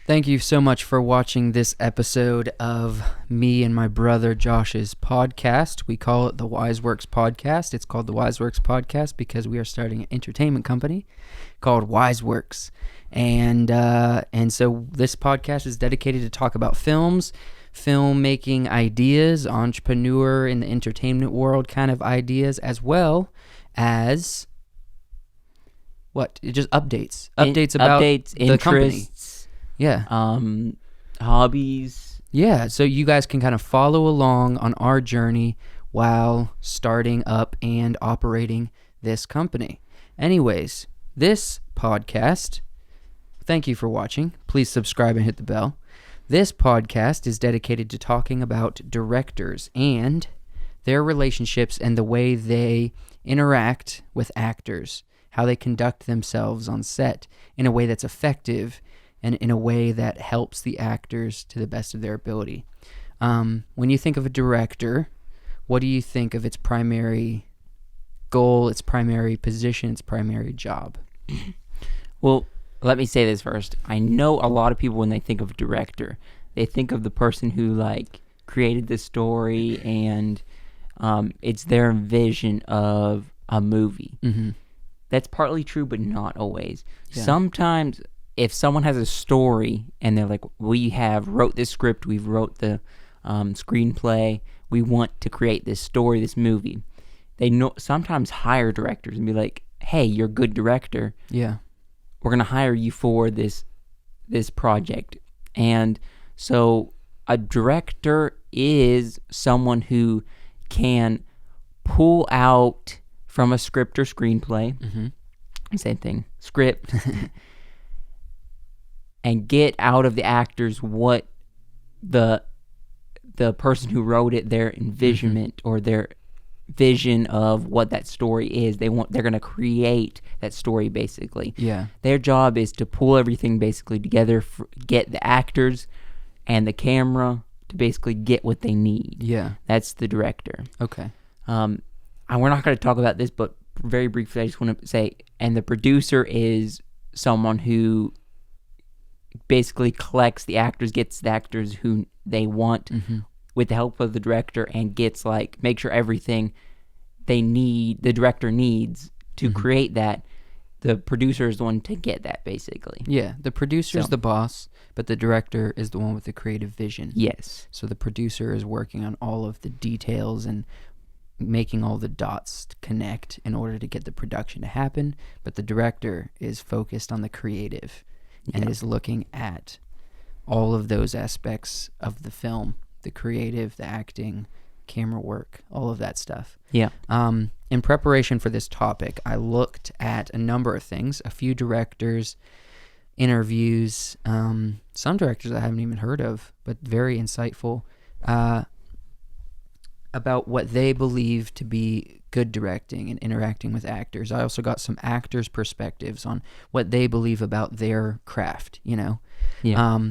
Thank you so much for watching this episode of me and my brother Josh's podcast. We call it the WiseWorks Podcast. It's called the WiseWorks Podcast because we are starting an entertainment company called WiseWorks. And so this podcast is dedicated to talk about films, filmmaking ideas, entrepreneur in the entertainment world kind of ideas, as well as just updates about the company. Yeah. Hobbies. Yeah, so you guys can kind of follow along on our journey while starting up and operating this company. Anyways, this podcast, thank you for watching. Please subscribe and hit the bell. This podcast is dedicated to talking about directors and their relationships and the way they interact with actors, how they conduct themselves on set in a way that's effective and in a way that helps the actors to the best of their ability. When you think of a director, what do you think of its primary goal, its primary position, its primary job? Well, let me say this first. I know a lot of people, when they think of director, they think of the person who created the story and it's their vision of a movie. Mm-hmm. That's partly true, but not always. Yeah. Sometimes if someone has a story and they're like, we have wrote this script, we've wrote the screenplay, we want to create this story, this movie, they sometimes hire directors and be like, hey, you're a good director. Yeah. We're going to hire you for this project. And so a director is someone who can pull out from a script or screenplay, same thing, script, and get out of the actors what the person who wrote it, their envisionment or their vision of what that story is. They're going to create that story basically. Yeah. Their job is to pull everything basically together, get the actors and the camera to basically get what they need. Yeah. That's the director. Okay. And we're not going to talk about this, but very briefly, I just want to say, and the producer is someone who basically collects the actors, gets the actors who they want with the help of the director, and gets make sure everything the director needs to create that. The producer is the one to get that, basically. Yeah, the producer is the boss, but the director is the one with the creative vision. Yes. So the producer is working on all of the details and making all the dots connect in order to get the production to happen, but the director is focused on the creative and is looking at all of those aspects of the film, the creative, the acting, camera work, all of that stuff. Yeah. In preparation for this topic, I looked at a number of things, a few directors, interviews, some directors I haven't even heard of, but very insightful, about what they believe to be good directing and interacting with actors. I also got some actors' perspectives on what they believe about their craft, Yeah.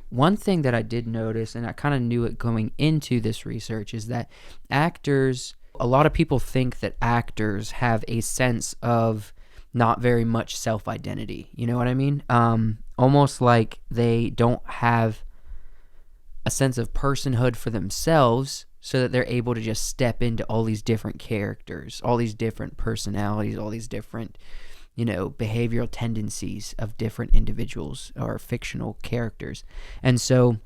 One thing that I did notice, and I kind of knew it going into this research, is that actors, a lot of people think that actors have a sense of not very much self-identity. You know what I mean? Almost like they don't have a sense of personhood for themselves, so that they're able to just step into all these different characters, all these different personalities, all these different, behavioral tendencies of different individuals or fictional characters. And so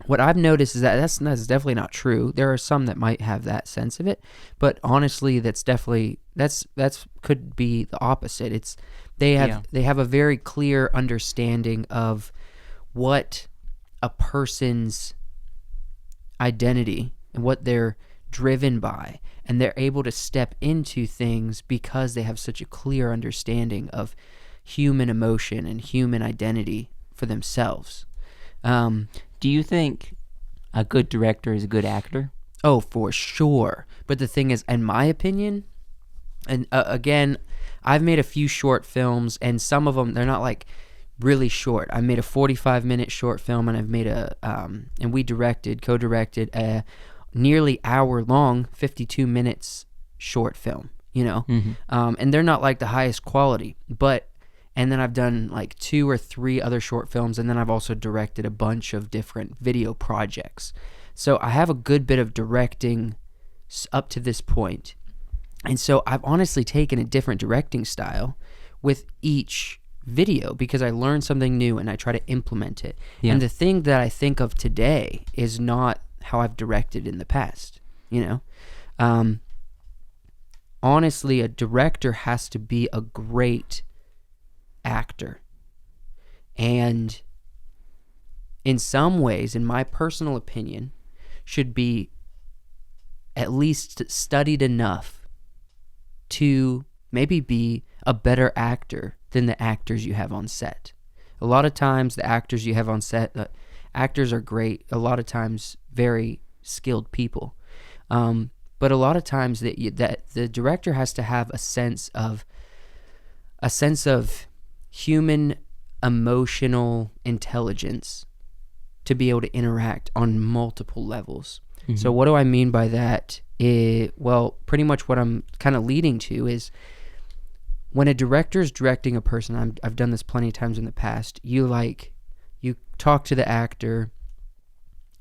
what I've noticed is that that's definitely not true. There are some that might have that sense of it, but honestly, that's could be the opposite. They have a very clear understanding of what a person's identity and what they're driven by, and they're able to step into things because they have such a clear understanding of human emotion and human identity for themselves. Do you think a good director is a good actor? Oh, for sure. But the thing is, in my opinion, and again, I've made a few short films, and some of them, they're not really short. I made a 45-minute short film, and I've made and we co-directed a nearly hour-long, 52 minutes short film, and they're not the highest quality, but And then I've done like 2 or 3 other short films, and then I've also directed a bunch of different video projects. So I have a good bit of directing up to this point. And so I've honestly taken a different directing style with each video because I learn something new and I try to implement it. Yeah. And the thing that I think of today is not how I've directed in the past, honestly, a director has to be a great actor. And in some ways, in my personal opinion, should be at least studied enough to maybe be a better actor than the actors you have on set. A lot of times the actors you have on set, actors are great, a lot of times very skilled people. But a lot of times that the director has to have a sense of human emotional intelligence to be able to interact on multiple levels. Mm-hmm. So what do I mean by that? Well, pretty much what I'm kind of leading to is when a director is directing a person, I've done this plenty of times in the past, you talk to the actor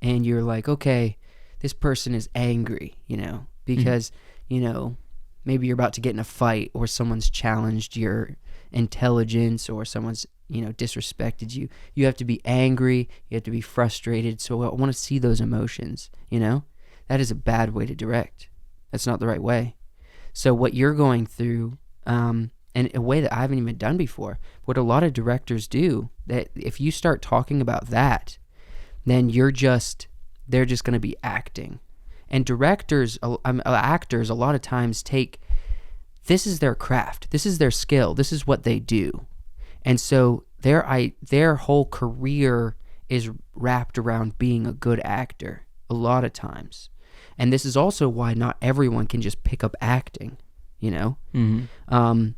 and you're like, okay, this person is angry, because, maybe you're about to get in a fight or someone's challenged your intelligence or someone's, disrespected you. You have to be angry. You have to be frustrated. So I want to see those emotions, That is a bad way to direct. That's not the right way. So what you're going through, and a way that I haven't even done before, what a lot of directors do, that if you start talking about that, then they're just going to be acting. And directors, actors, a lot of times this is their craft, this is their skill, this is what they do. And so their whole career is wrapped around being a good actor a lot of times. And this is also why not everyone can just pick up acting, Mm-hmm.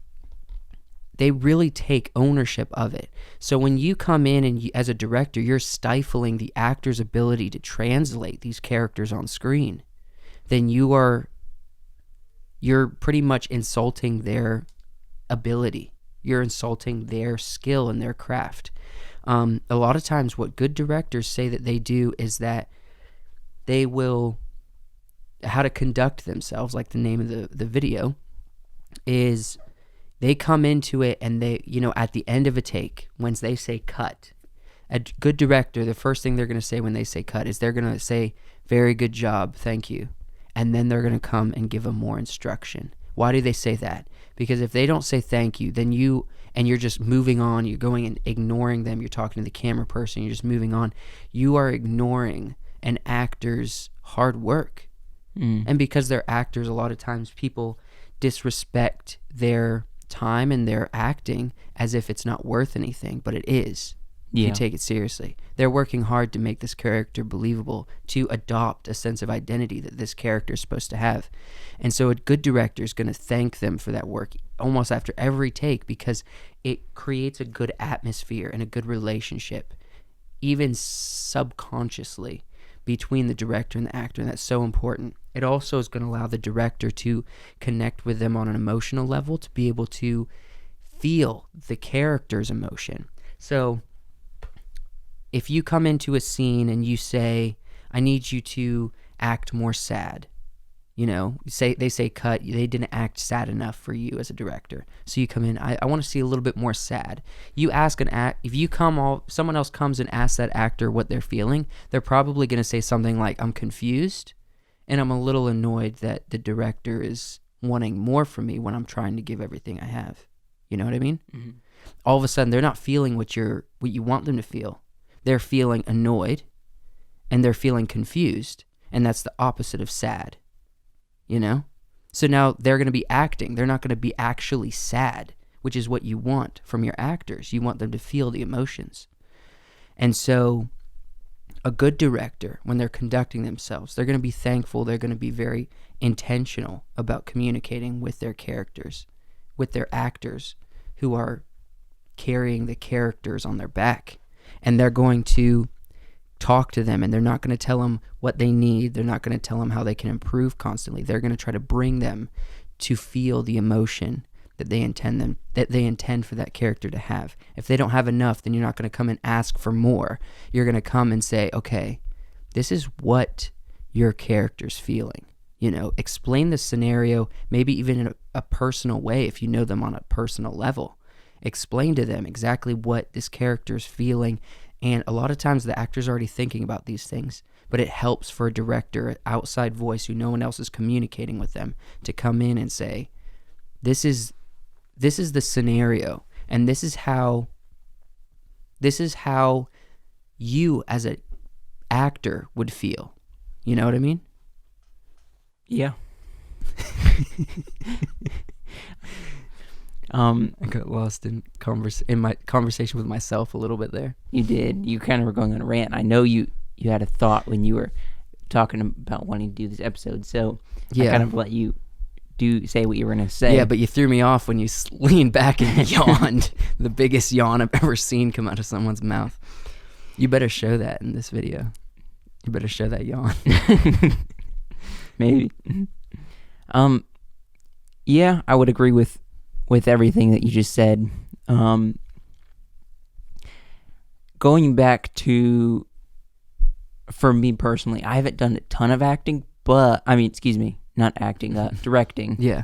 They really take ownership of it. So when you come in and as a director, you're stifling the actor's ability to translate these characters on screen, then you're pretty much insulting their ability. You're insulting their skill and their craft. A lot of times what good directors say that they do is that they will, how to conduct themselves, like the name of the video, is they come into it and they, at the end of a take, when they say cut, a good director, the first thing they're going to say when they say cut is they're going to say, very good job, thank you. And then they're going to come and give them more instruction. Why do they say that? Because if they don't say thank you, then you're just moving on, you're going and ignoring them, you're talking to the camera person, you're just moving on, you are ignoring an actor's hard work. And because they're actors, a lot of times people disrespect their time and their acting as if it's not worth anything, but it is. If you take it seriously. They're working hard to make this character believable, to adopt a sense of identity that this character is supposed to have. And so a good director is going to thank them for that work almost after every take, because it creates a good atmosphere and a good relationship, even subconsciously, between the director and the actor, and that's so important. It also is going to allow the director to connect with them on an emotional level, to be able to feel the character's emotion. So if you come into a scene and you say, I need you to act more sad, they say cut, they didn't act sad enough for you as a director. So you come in, I want to see a little bit more sad. You ask someone else comes and asks that actor what they're feeling, they're probably going to say something like, I'm confused and I'm a little annoyed that the director is wanting more from me when I'm trying to give everything I have. You know what I mean? Mm-hmm. All of a sudden, they're not feeling what you want them to feel. They're feeling annoyed and they're feeling confused, and that's the opposite of sad. So now they're going to be acting. They're not going to be actually sad, which is what you want from your actors. You want them to feel the emotions. And so a good director, when they're conducting themselves, they're going to be thankful. They're going to be very intentional about communicating with their characters, with their actors who are carrying the characters on their back. And they're going to talk to them, and they're not going to tell them what they need. They're not going to tell them how they can improve constantly. They're going to try to bring them to feel the emotion that they intend for that character to have. If they don't have enough, then you're not going to come and ask for more. You're going to come and say, okay, this is what your character's feeling. Explain the scenario, maybe even in a personal way if you know them on a personal level. Explain to them exactly what this character's feeling. And a lot of times the actor's already thinking about these things, but it helps for a director, an outside voice who no one else is communicating with them, to come in and say, this is the scenario, and this is how you as an actor would feel. You know what I mean? Yeah. I got lost in my conversation with myself a little bit there. You did. You kind of were going on a rant. I know you had a thought when you were talking about wanting to do this episode, so I kind of let you say what you were going to say. Yeah, but you threw me off when you leaned back and yawned. The biggest yawn I've ever seen come out of someone's mouth. You better show that in this video. You better show that yawn. Maybe. Yeah, I would agree with everything that you just said. Going back to, for me personally, I haven't done a ton of acting, not acting, directing. Yeah.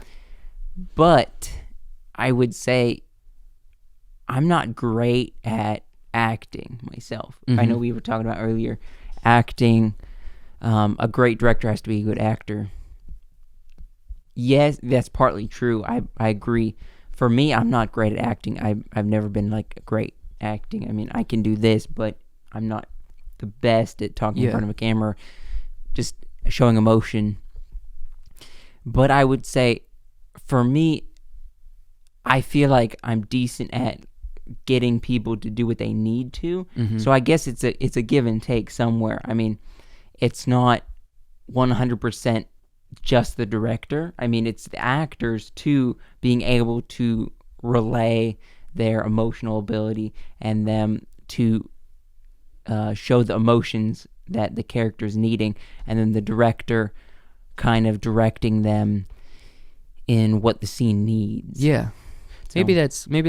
But I would say I'm not great at acting myself. Mm-hmm. I know we were talking about earlier, acting, a great director has to be a good actor. Yes, that's partly true. I agree. For me, I'm not great at acting. I've never been like great acting. I mean, I can do this, but I'm not the best at talking in front of a camera, just showing emotion. But I would say, for me, I feel like I'm decent at getting people to do what they need to. Mm-hmm. So I guess it's a give and take somewhere. I mean, it's not 100% just the director. I mean, it's the actors too, being able to relay their emotional ability and them to show the emotions that the character's needing, and then the director kind of directing them in what the scene needs. Yeah. So, maybe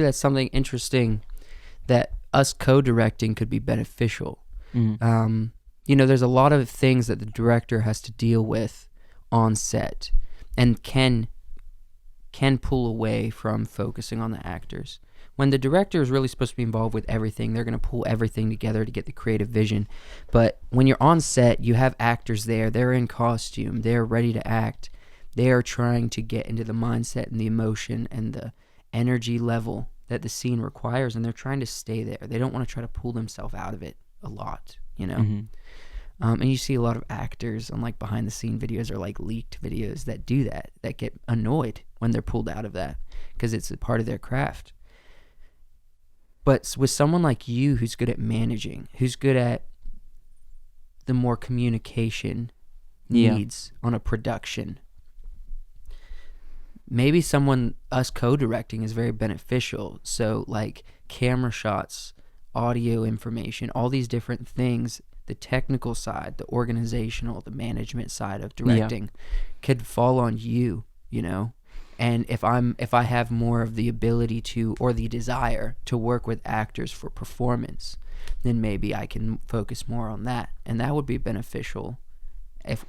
that's something interesting that us co-directing could be beneficial. Mm. There's a lot of things that the director has to deal with on set and can pull away from focusing on the actors. When the director is really supposed to be involved with everything, they're going to pull everything together to get the creative vision. But when you're on set, you have actors there. They're in costume. They're ready to act. They are trying to get into the mindset and the emotion and the energy level that the scene requires, and they're trying to stay there. They don't want to try to pull themselves out of it a lot, Mm-hmm. And you see a lot of actors on like behind the scene videos or like leaked videos that do that get annoyed when they're pulled out of that because it's a part of their craft. But with someone like you who's good at managing, who's good at the more communication needs on a production, maybe us co-directing is very beneficial. So like camera shots, audio information, all these different things, the technical side, the organizational, the management side of directing could fall on you, And if I have more of the ability to, or the desire to work with actors for performance, then maybe I can focus more on that, and that would be beneficial. As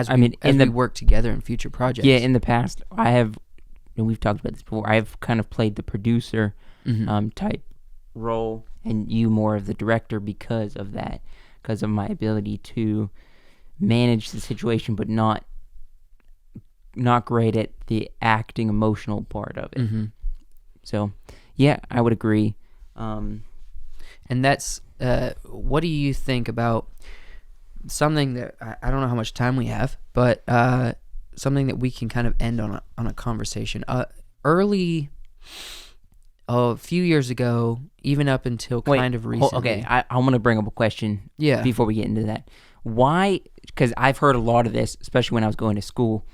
we work together in future projects. Yeah, in the past, I have, and we've talked about this before, I've kind of played the producer type role, and you more of the director because of that, because of my ability to manage the situation, but not great at the acting emotional part of it. Mm-hmm. So, yeah, I would agree. And that's, what do you think about something that, I don't know how much time we have, but something that we can kind of end on a conversation. A few years ago, even up until kind of recently. Okay, I want to bring up a question before we get into that. Why, because I've heard a lot of this, especially when I was going to school,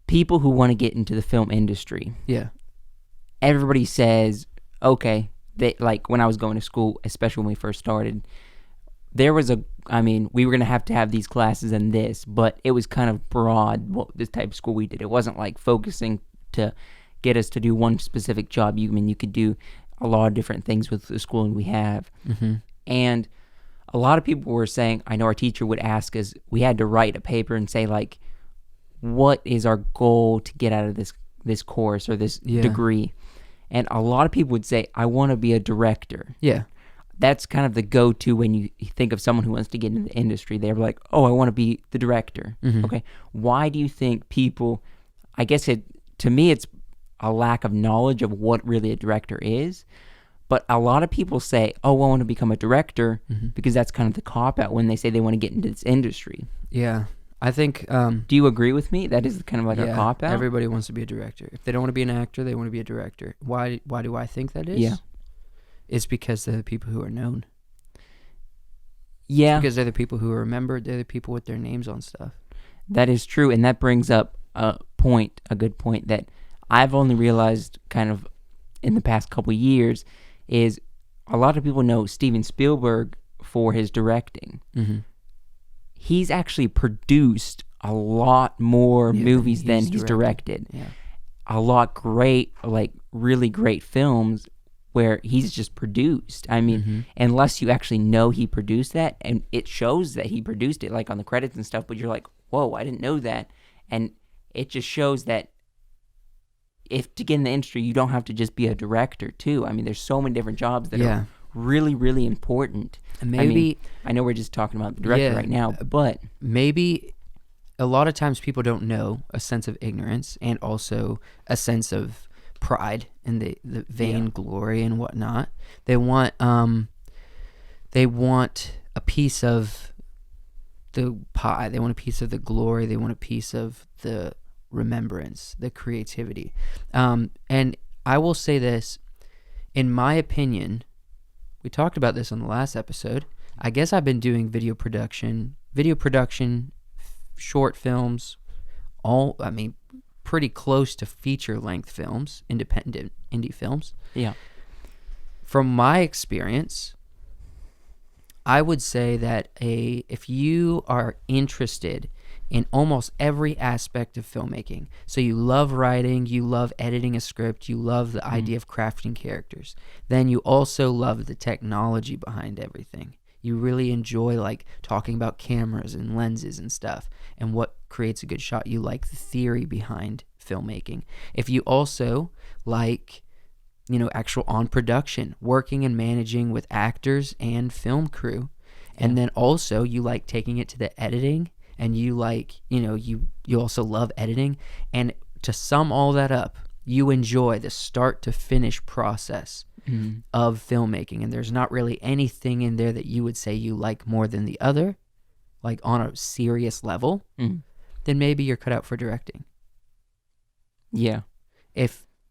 people who want to get into the film industry. Yeah. Everybody says, okay, like when I was going to school, especially when we first started, there was we were going to have these classes and this, but it was kind of broad, this type of school we did. It wasn't like focusing to get us to do one specific job. You could do a lot of different things with the schooling we have. Mm-hmm. And a lot of people were saying, I know our teacher would ask us, we had to write a paper and say, like, what is our goal to get out of this course or this degree? And a lot of people would say, I want to be a director. Yeah. That's kind of the go-to when you think of someone who wants to get into the industry. They're like, oh, I want to be the director. Mm-hmm. Okay. Why do you think people, I guess to me, it's a lack of knowledge of what really a director is. But a lot of people say, oh, I want to become a director because that's kind of the cop-out when they say they want to get into this industry. Yeah. I think... do you agree with me? That is kind of like a cop-out? Everybody wants to be a director. If they don't want to be an actor, they want to be a director. Why do I think that is? Yeah. It's because they're the people who are known. Yeah. It's because they're the people who are remembered. They're the people with their names on stuff. That is true, and that brings up a good point that I've only realized kind of in the past couple of years is a lot of people know Steven Spielberg for his directing. Mm-hmm. He's actually produced a lot more movies than he's directed. Yeah. A lot really great films where he's just produced. I mean, unless you actually know he produced that, and it shows that he produced it, like on the credits and stuff, but you're like, whoa, I didn't know that. And it just shows that if to get in the industry, you don't have to just be a director too. I mean, there's so many different jobs that are really, really important. And maybe... I know we're just talking about the director right now, but... Maybe a lot of times people don't know a sense of ignorance and also a sense of pride and the vain glory and whatnot. They want a piece of the pie. They want a piece of the glory. They want a piece of the remembrance, the creativity. And I will say this, in my opinion, we talked about this on the last episode. I guess I've been doing video production, short films, pretty close to feature-length films, independent indie films. Yeah. From my experience, I would say that if you are interested in almost every aspect of filmmaking, so you love writing, you love editing a script, you love the idea of crafting characters, then you also love the technology behind everything. You really enjoy like talking about cameras and lenses and stuff and what creates a good shot. You like the theory behind filmmaking. If you also like, actual on production, working and managing with actors and film crew, and then also you like taking it to the editing, and you like, you also love editing, and to sum all that up, you enjoy the start to finish process of filmmaking, and there's not really anything in there that you would say you like more than the other, like on a serious level, then maybe you're cut out for directing. Yeah.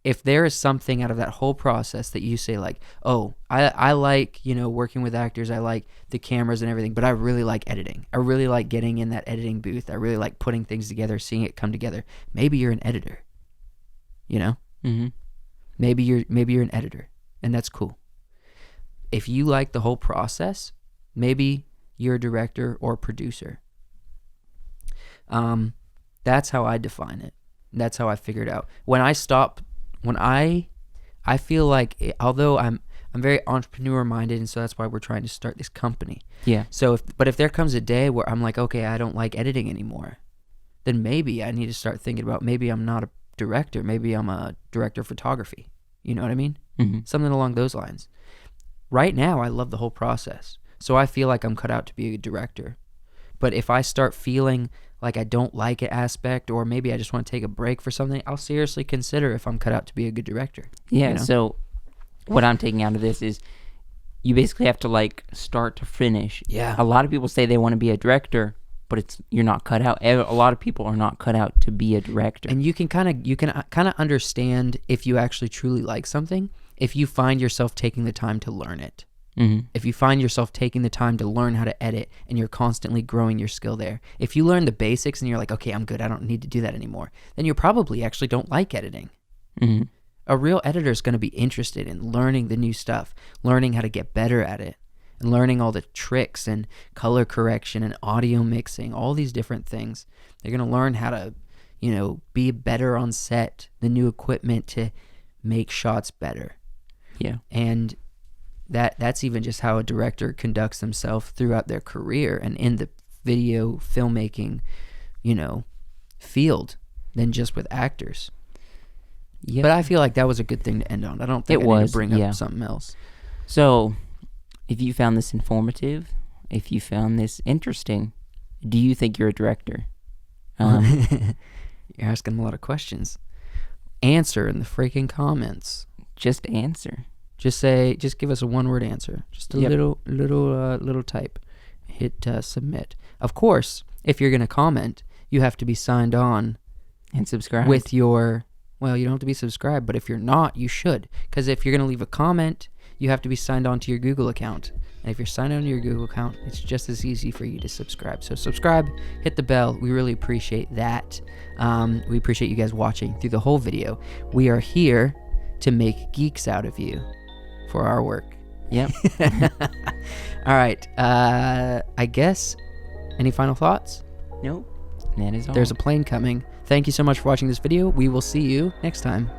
If there is something out of that whole process that you say like, oh, I like, working with actors, I like the cameras and everything, but I really like editing. I really like getting in that editing booth. I really like putting things together, seeing it come together. Maybe you're an editor, Maybe you're an editor, and that's cool. If you like the whole process, maybe you're a director or producer. That's how I define it. That's how I figured out. I feel like, although I'm very entrepreneur minded, and so that's why we're trying to start this company. Yeah. So if there comes a day where I'm like, okay, I don't like editing anymore, then maybe I need to start thinking about, maybe I'm not a director, maybe I'm a director of photography. You know what I mean? Something along those lines. Right now, I love the whole process, so I feel like I'm cut out to be a director. But if I start feeling like I don't like an aspect, or maybe I just want to take a break for something, I'll seriously consider if I'm cut out to be a good director. Yeah, so what I'm taking out of this is you basically have to like start to finish. Yeah. A lot of people say they want to be a director, but you're not cut out. A lot of people are not cut out to be a director. And you can kind of understand if you actually truly like something if you find yourself taking the time to learn it. If you find yourself taking the time to learn how to edit and you're constantly growing your skill there. If you learn the basics and you're like, okay, I'm good, I don't need to do that anymore, then you probably actually don't like editing. A real editor is going to be interested in learning the new stuff, learning how to get better at it, and learning all the tricks and color correction and audio mixing, all these different things. They're going to learn how to, be better on set, the new equipment to make shots better. Yeah. And that's even just how a director conducts themselves throughout their career and in the video filmmaking, field than just with actors. Yeah. But I feel like that was a good thing to end on. I don't think It I need was, to bring yeah. up something else. So, if you found this informative, if you found this interesting, do you think you're a director? You're asking a lot of questions. Answer in the freaking comments. Just answer. Just give us a one-word answer. Just a little type. Hit submit. Of course, if you're going to comment, you have to be signed on And subscribe. with your... Well, you don't have to be subscribed, but if you're not, you should. Because if you're going to leave a comment, you have to be signed on to your Google account. And if you're signed on to your Google account, it's just as easy for you to subscribe. So subscribe, hit the bell. We really appreciate that. We appreciate you guys watching through the whole video. We are here to make geeks out of you for our work. Yep. All right. I guess, any final thoughts? Nope. That is all. There's a plane coming. Thank you so much for watching this video. We will see you next time.